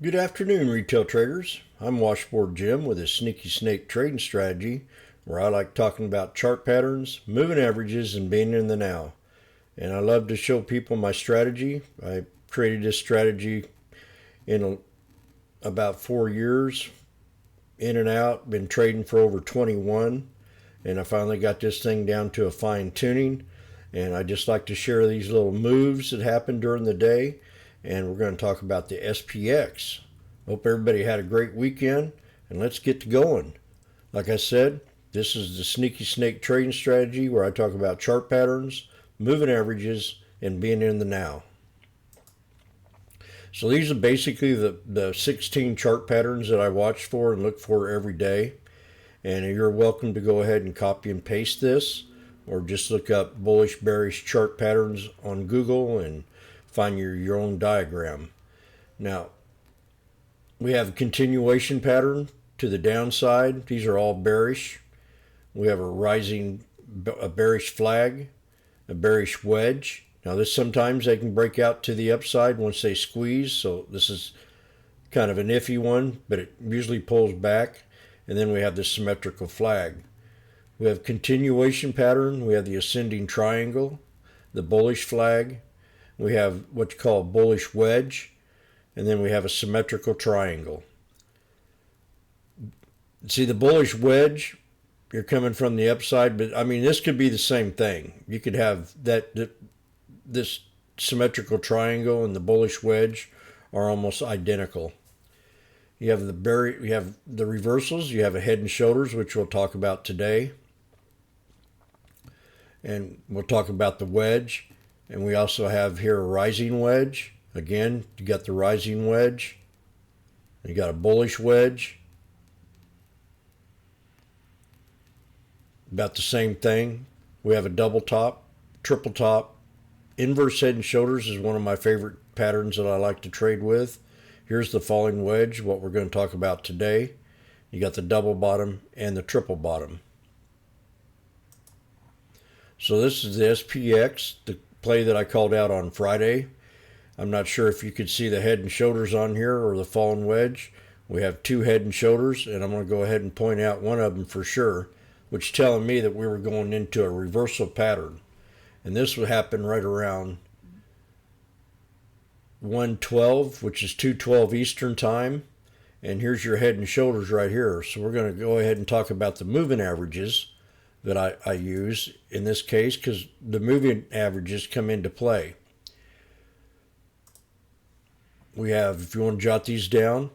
Good afternoon, retail traders. I'm Washboardjim with a sneaky snake trading strategy where I like talking about chart patterns, moving averages, and being in the now. And I love to show people my strategy. I created this strategy in about 4 years, in and out, been trading for over 21, and I finally got this thing down to a fine tuning. And I just like to share these little moves that happen during the day, and we're going to talk about the SPX. Hope everybody had a great weekend, and let's get to going. Like I said, this is the sneaky snake trading strategy where I talk about chart patterns, moving averages, and being in the now. So these are basically the 16 chart patterns that I watch for and look for every day. And you're welcome to go ahead and copy and paste this, or just look up bullish bearish chart patterns on Google and find your own diagram. Now, we have a continuation pattern to the downside. These are all bearish. We have a bearish flag, a bearish wedge. Now this sometimes they can break out to the upside once they squeeze, so this is kind of an iffy one, but it usually pulls back. And then we have the symmetrical flag. We have continuation pattern. We have the ascending triangle, the bullish flag. We have what you call a bullish wedge, and then we have a symmetrical triangle. See, the bullish wedge, you're coming from the upside, but I mean, this could be the same thing. You could have this symmetrical triangle and the bullish wedge are almost identical. You have the reversals. You have a head and shoulders, which we'll talk about today. And we'll talk about the wedge. And we also have here a rising wedge. Again, you got the rising wedge. You got a bullish wedge. About the same thing. We have a double top, triple top. Inverse head and shoulders is one of my favorite patterns that I like to trade with. Here's the falling wedge, what we're going to talk about today. You got the double bottom and the triple bottom. So this is the SPX, the play that I called out on Friday. I'm not sure if you could see the head and shoulders on here or the fallen wedge. We have two head and shoulders, and I'm going to go ahead and point out one of them for sure, which is telling me that we were going into a reversal pattern. And this would happen right around 1:12, which is 2:12 Eastern time. And here's your head and shoulders right here. So we're going to go ahead and talk about the moving averages that I use in this case, because the moving averages come into play. We have, if you want to jot these down,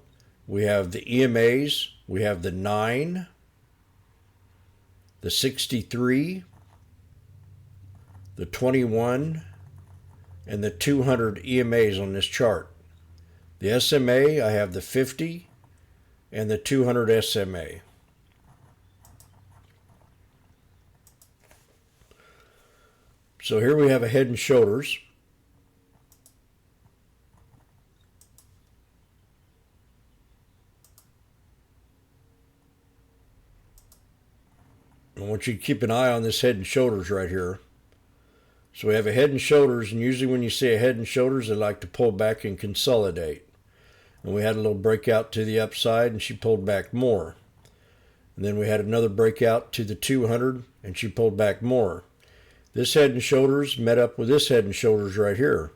we have the EMAs, we have the 9, the 63, the 21, and the 200 EMAs on this chart. The SMA, I have the 50 and the 200 SMA. So here we have a head and shoulders. I want you to keep an eye on this head and shoulders right here. So we have a head and shoulders, and usually when you see a head and shoulders, they like to pull back and consolidate. And we had a little breakout to the upside, and she pulled back more. And then we had another breakout to the 200, and she pulled back more. This head and shoulders met up with this head and shoulders right here.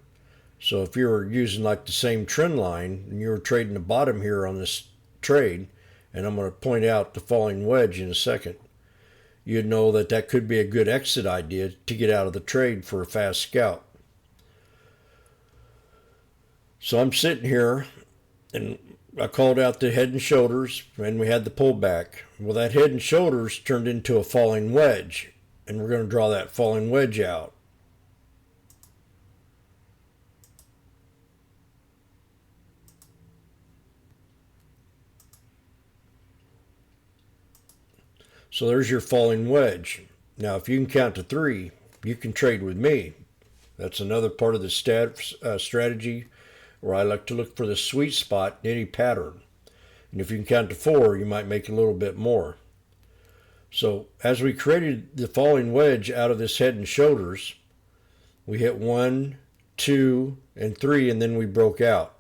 So if you were using like the same trend line and you were trading the bottom here on this trade, and I'm going to point out the falling wedge in a second, you'd know that that could be a good exit idea to get out of the trade for a fast scalp. So I'm sitting here and I called out the head and shoulders, and we had the pullback. Well, that head and shoulders turned into a falling wedge, and we're going to draw that falling wedge out. So there's your falling wedge. Now, if you can count to 3, you can trade with me. That's another part of the strategy where I like to look for the sweet spot in any pattern. And if you can count to 4, you might make a little bit more. So as we created the falling wedge out of this head and shoulders, we hit 1, 2, and 3, and then we broke out.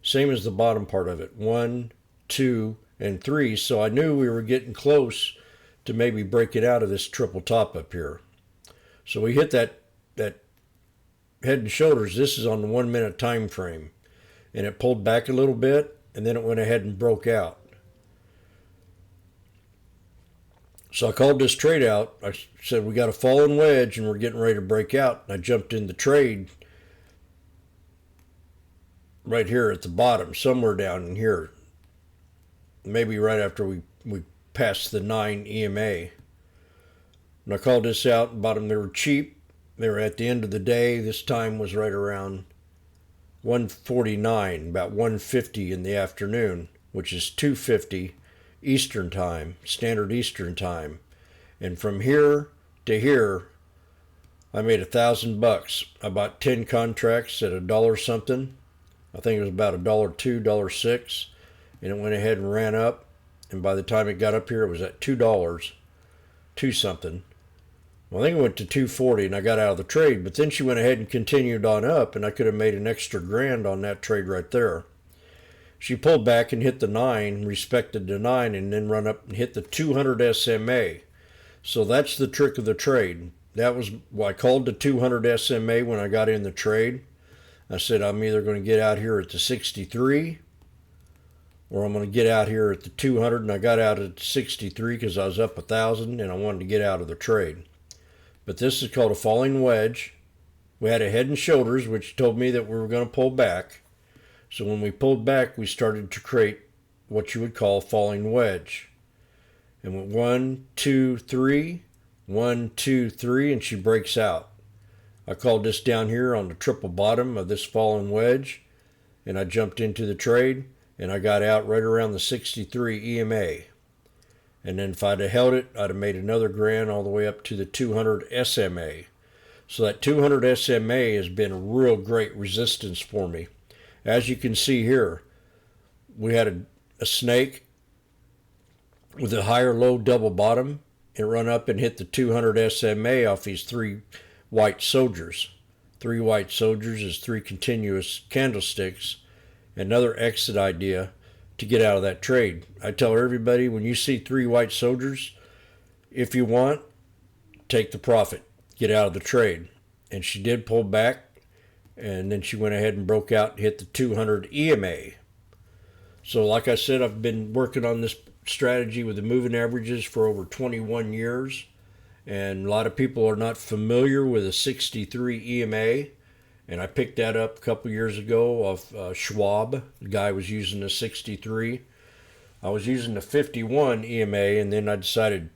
same as the bottom part of it. 1, 2, and 3. So I knew we were getting close to maybe breaking out of this triple top up here. So we hit that head and shoulders. This is on the 1 minute time frame, and it pulled back a little bit, and then it went ahead and broke out. So I called this trade out. I said, we got a falling wedge and we're getting ready to break out. And I jumped in the trade right here at the bottom, somewhere down in here. Maybe right after we passed the 9 EMA. And I called this out and bought them. They were cheap. They were at the end of the day. This time was right around 149, about 150 in the afternoon, which is 250 Eastern time, standard Eastern time. And from here to here, I made $1,000. I bought 10 contracts at $1 something. I think it was about $1.02, $1.06, and it went ahead and ran up. And by the time it got up here, it was at $2, 2 something. Well, I think it went to 240, and I got out of the trade. But then she went ahead and continued on up, and I could have made an extra grand on that trade right there. She pulled back and hit the 9, respected the 9, and then run up and hit the 200 SMA. So that's the trick of the trade. That was why I called the 200 SMA when I got in the trade. I said, I'm either going to get out here at the 63 or I'm going to get out here at the 200. And I got out at the 63 because I was up 1,000 and I wanted to get out of the trade. But this is called a falling wedge. We had a head and shoulders, which told me that we were going to pull back. So when we pulled back, we started to create what you would call a falling wedge. And went 1, 2, 3, 1, 2, 3, and she breaks out. I called this down here on the triple bottom of this falling wedge, and I jumped into the trade, and I got out right around the 63 EMA. And then if I'd have held it, I'd have made another grand all the way up to the 200 SMA. So that 200 SMA has been a real great resistance for me. As you can see here, we had a snake with a higher low double bottom. It run up and hit the 200 SMA off these 3 white soldiers. 3 white soldiers is 3 continuous candlesticks. Another exit idea to get out of that trade. I tell everybody, when you see 3 white soldiers, if you want, take the profit. Get out of the trade. And she did pull back. And then she went ahead and broke out and hit the 200 EMA. So like I said, I've been working on this strategy with the moving averages for over 21 years. And a lot of people are not familiar with a 63 EMA. And I picked that up a couple years ago off Schwab. The guy was using the 63. I was using the 51 EMA, and then I decided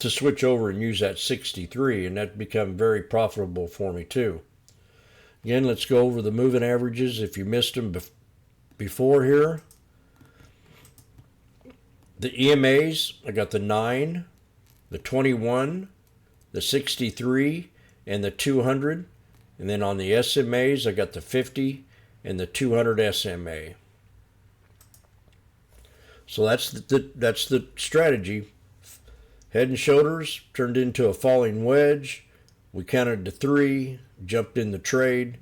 to switch over and use that 63. And that became very profitable for me too. Again, let's go over the moving averages if you missed them before here. The EMAs, I got the 9, the 21, the 63, and the 200. And then on the SMAs, I got the 50 and the 200 SMA. So that's the strategy. Head and shoulders turned into a falling wedge. We counted to 3, jumped in the trade,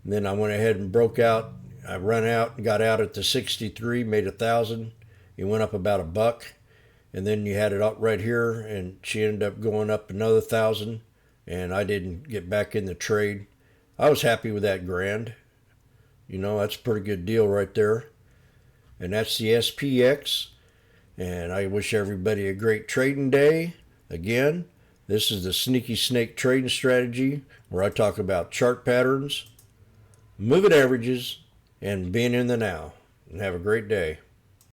and then I went ahead and broke out. I ran out and got out at the 63, made 1,000. It went up about $1, and then you had it up right here, and she ended up going up another 1,000, and I didn't get back in the trade. I was happy with that grand. You know, that's a pretty good deal right there. And that's the SPX, and I wish everybody a great trading day. Again, this is the Sneaky Snake trading strategy where I talk about chart patterns, moving averages, and being in the now. And have a great day.